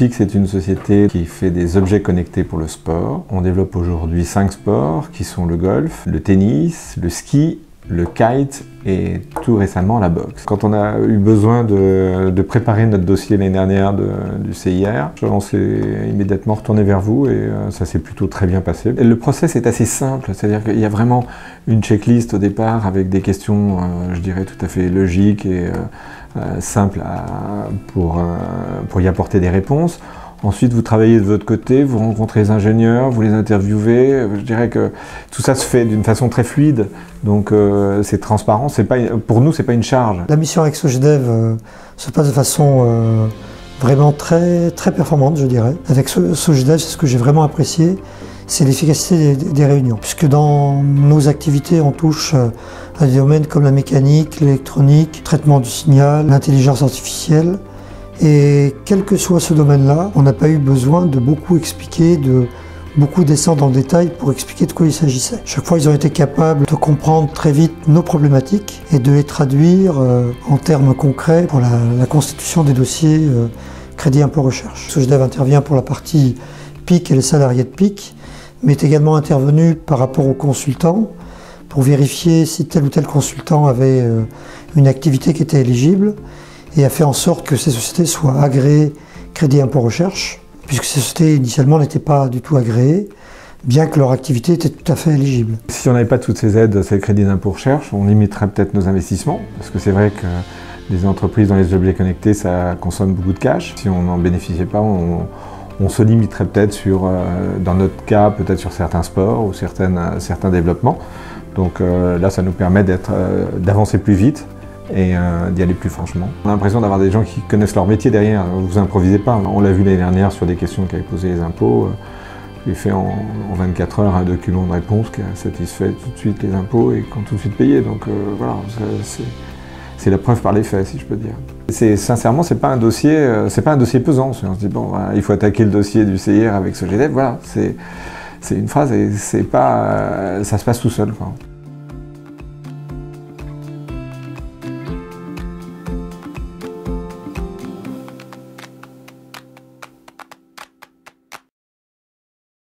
PIC, c'est une société qui fait des objets connectés pour le sport. On développe aujourd'hui 5 sports qui sont le golf, le tennis, le ski, le kite et tout récemment la boxe. Quand on a eu besoin de préparer notre dossier l'année dernière du CIR, on s'est immédiatement retourné vers vous et ça s'est plutôt très bien passé. Et le process est assez simple, c'est-à-dire qu'il y a vraiment une checklist au départ avec des questions, je dirais, tout à fait logiques et simples pour y apporter des réponses. Ensuite, vous travaillez de votre côté, vous rencontrez les ingénieurs, vous les interviewez. Je dirais que tout ça se fait d'une façon très fluide, donc c'est transparent. Pour nous, c'est pas une charge. La mission avec Sogedev se passe de façon vraiment très performante, je dirais. Avec Sogedev, c'est ce que j'ai vraiment apprécié, c'est l'efficacité des réunions. Puisque dans nos activités, on touche à des domaines comme la mécanique, l'électronique, le traitement du signal, l'intelligence artificielle. Et quel que soit ce domaine-là, on n'a pas eu besoin de beaucoup expliquer, de beaucoup descendre en détail pour expliquer de quoi il s'agissait. Chaque fois, ils ont été capables de comprendre très vite nos problématiques et de les traduire en termes concrets pour la constitution des dossiers Crédit Impôt Recherche. Sogedev intervient pour la partie PIC et les salariés de PIC, mais est également intervenu par rapport aux consultants pour vérifier si tel ou tel consultant avait une activité qui était éligible, et a fait en sorte que ces sociétés soient agréées Crédit Impôt Recherche, puisque ces sociétés initialement n'étaient pas du tout agréées, bien que leur activité était tout à fait éligible. Si on n'avait pas toutes ces aides, ces crédits d'impôt recherche, on limiterait peut-être nos investissements, parce que c'est vrai que les entreprises dans les objets connectés, ça consomme beaucoup de cash. Si on n'en bénéficiait pas, on se limiterait peut-être dans notre cas, peut-être sur certains sports ou certains développements. Donc là, ça nous permet d'avancer plus vite et d'y aller plus franchement. On a l'impression d'avoir des gens qui connaissent leur métier derrière, vous improvisez pas. On l'a vu l'année dernière sur des questions qu'avaient posées les impôts. J'ai fait en 24 heures un document de réponse qui a satisfait tout de suite les impôts et qui ont tout de suite payé. Donc voilà, c'est la preuve par les faits, si je peux dire. Sincèrement, c'est pas un dossier pesant. On se dit bon, voilà, il faut attaquer le dossier du CIR avec Sogedev. Voilà, c'est une phrase et ça se passe tout seul, quoi.